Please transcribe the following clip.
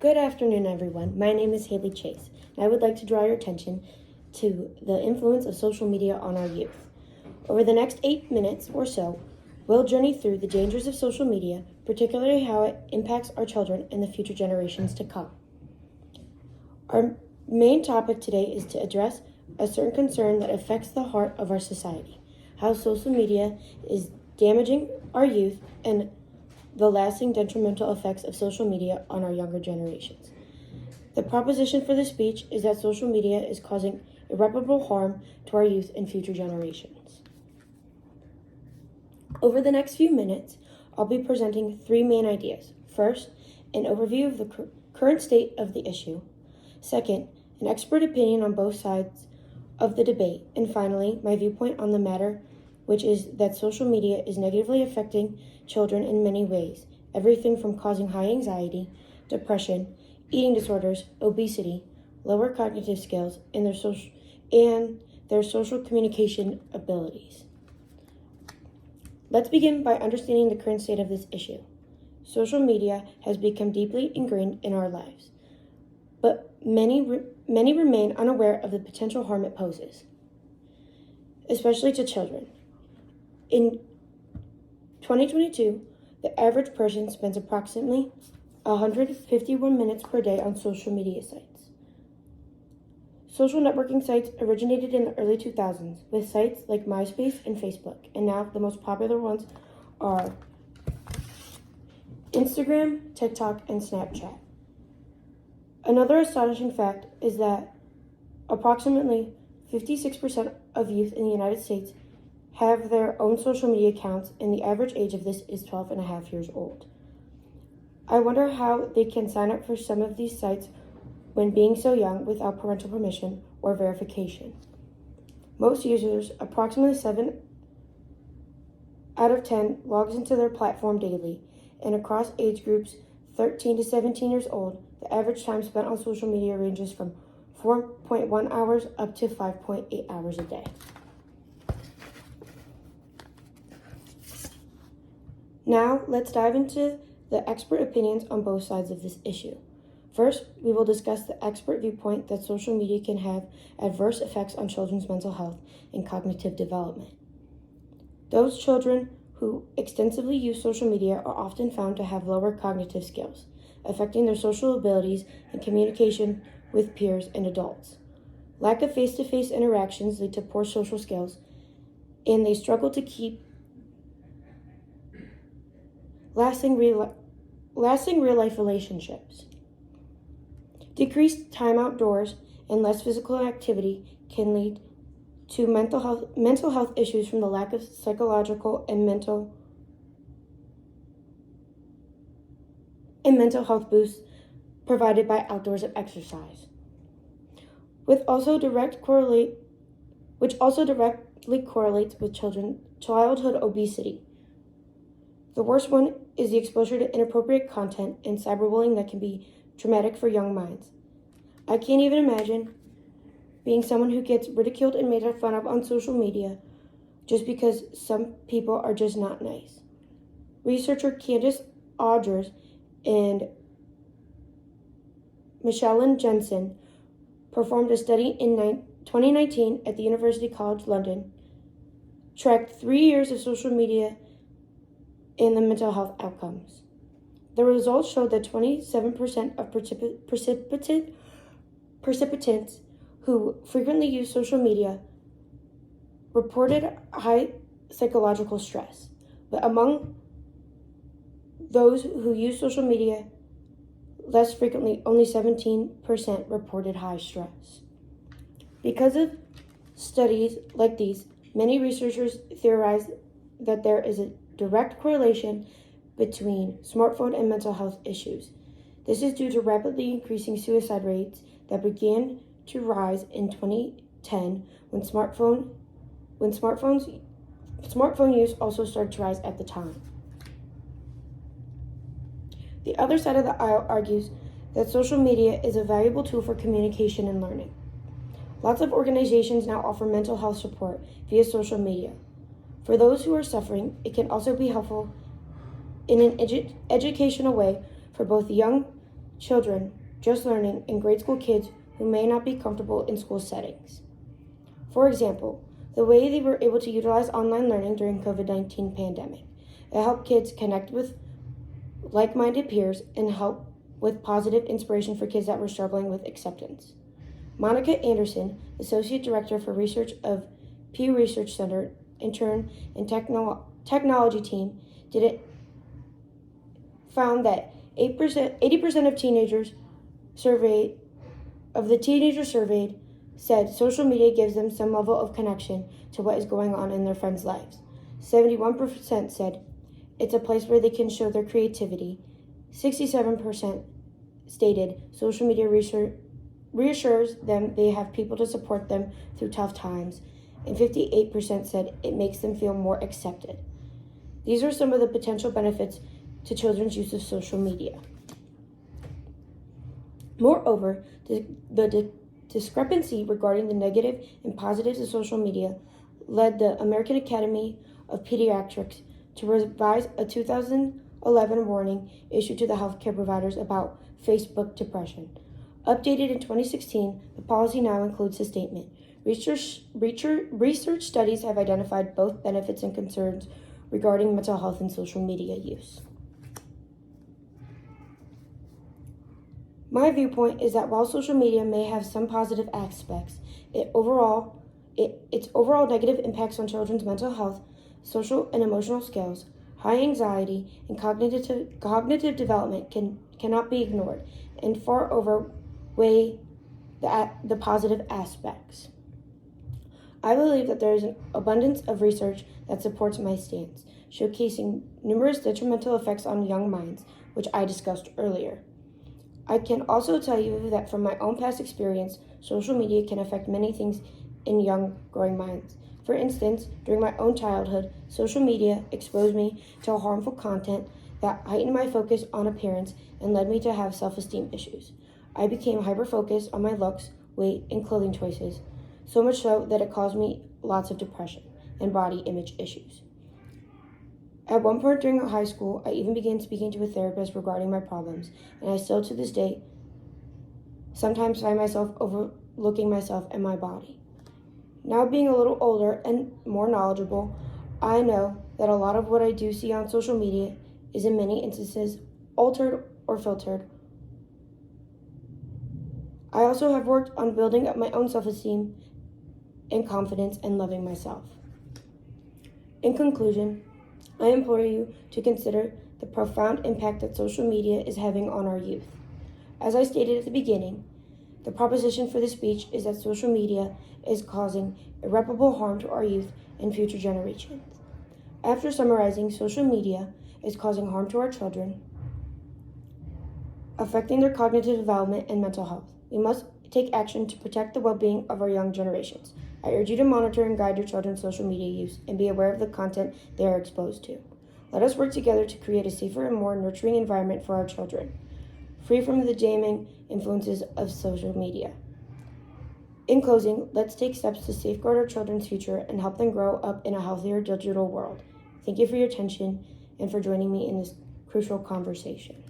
Good afternoon, everyone. My name is Haley Chase, and I would like to draw your attention to the influence of social media on our youth. Over the next 8 minutes or so, we'll journey through the dangers of social media, particularly how it impacts our children and the future generations to come. Our main topic today is to address a certain concern that affects the heart of our society, how social media is damaging our youth and the lasting detrimental effects of social media on our younger generations. The proposition for this speech is that social media is causing irreparable harm to our youth and future generations. Over the next few minutes, I'll be presenting 3 main ideas. First, an overview of the current state of the issue. Second, an expert opinion on both sides of the debate. And finally, my viewpoint on the matter, which is that social media is negatively affecting children in many ways, everything from causing high anxiety, depression, eating disorders, obesity, lower cognitive skills, and their social communication abilities. Let's begin by understanding the current state of this issue. Social media has become deeply ingrained in our lives, but many remain unaware of the potential harm it poses, especially to children. In 2022, the average person spends approximately 151 minutes per day on social media sites. Social networking sites originated in the early 2000s with sites like MySpace and Facebook, and now the most popular ones are Instagram, TikTok, and Snapchat. Another astonishing fact is that approximately 56% of youth in the United States have their own social media accounts, and the average age of this is 12 and a half years old. I wonder how they can sign up for some of these sites when being so young without parental permission or verification. Most users, approximately 7 out of 10, logs into their platform daily, and across age groups 13 to 17 years old, the average time spent on social media ranges from 4.1 hours up to 5.8 hours a day. Now, let's dive into the expert opinions on both sides of this issue. First, we will discuss the expert viewpoint that social media can have adverse effects on children's mental health and cognitive development. Those children who extensively use social media are often found to have lower cognitive skills, affecting their social abilities and communication with peers and adults. Lack of face-to-face interactions lead to poor social skills, and they struggle to keep lasting real-life relationships. Decreased time outdoors and less physical activity can lead to mental health issues from the lack of psychological and mental health boosts provided by outdoors and exercise, which also directly correlates with childhood obesity. The worst one is the exposure to inappropriate content and cyberbullying that can be traumatic for young minds. I can't even imagine being someone who gets ridiculed and made fun of on social media just because some people are just not nice. Researcher Candace Odgers and Michelle Jensen performed a study in 2019 at the University College London, tracked 3 years of social media and the mental health outcomes. The results showed that 27% of participants who frequently use social media reported high psychological stress, but among those who use social media less frequently, only 17% reported high stress. Because of studies like these, many researchers theorize that there is a direct correlation between smartphone and mental health issues. This is due to rapidly increasing suicide rates that began to rise in 2010 when smartphone use also started to rise at the time. The other side of the aisle argues that social media is a valuable tool for communication and learning. Lots of organizations now offer mental health support via social media. For those who are suffering, it can also be helpful in an educational way for both young children just learning and grade school kids who may not be comfortable in school settings. For example, the way they were able to utilize online learning during COVID-19 pandemic. It helped kids connect with like-minded peers and help with positive inspiration for kids that were struggling with acceptance. Monica Anderson, Associate Director for Research of Pew Research Center, intern and technology team, found that 80% of teenagers surveyed said social media gives them some level of connection to what is going on in their friends' lives. 71% said it's a place where they can show their creativity. 67% stated social media reassures them they have people to support them through tough times. And 58% said it makes them feel more accepted. These are some of the potential benefits to children's use of social media. Moreover, the discrepancy regarding the negative and positives of social media led the American Academy of Pediatrics to revise a 2011 warning issued to the healthcare providers about Facebook depression. Updated in 2016, the policy now includes a statement. Research studies have identified both benefits and concerns regarding mental health and social media use. My viewpoint is that while social media may have some positive aspects, its overall negative impacts on children's mental health, social and emotional skills, high anxiety, and cognitive development cannot be ignored and far outweigh the positive aspects. I believe that there is an abundance of research that supports my stance, showcasing numerous detrimental effects on young minds, which I discussed earlier. I can also tell you that from my own past experience, social media can affect many things in young, growing minds. For instance, during my own childhood, social media exposed me to harmful content that heightened my focus on appearance and led me to have self-esteem issues. I became hyper-focused on my looks, weight, and clothing choices, so much so that it caused me lots of depression and body image issues. At one point during high school, I even began speaking to a therapist regarding my problems, and I still to this day sometimes find myself overlooking myself and my body. Now being a little older and more knowledgeable, I know that a lot of what I do see on social media is in many instances altered or filtered. I also have worked on building up my own self-esteem and confidence and loving myself. In conclusion, I implore you to consider the profound impact that social media is having on our youth. As I stated at the beginning, the proposition for this speech is that social media is causing irreparable harm to our youth and future generations. After summarizing, social media is causing harm to our children, affecting their cognitive development and mental health. We must take action to protect the well-being of our young generations. I urge you to monitor and guide your children's social media use and be aware of the content they are exposed to. Let us work together to create a safer and more nurturing environment for our children, free from the damning influences of social media. In closing, let's take steps to safeguard our children's future and help them grow up in a healthier digital world. Thank you for your attention and for joining me in this crucial conversation.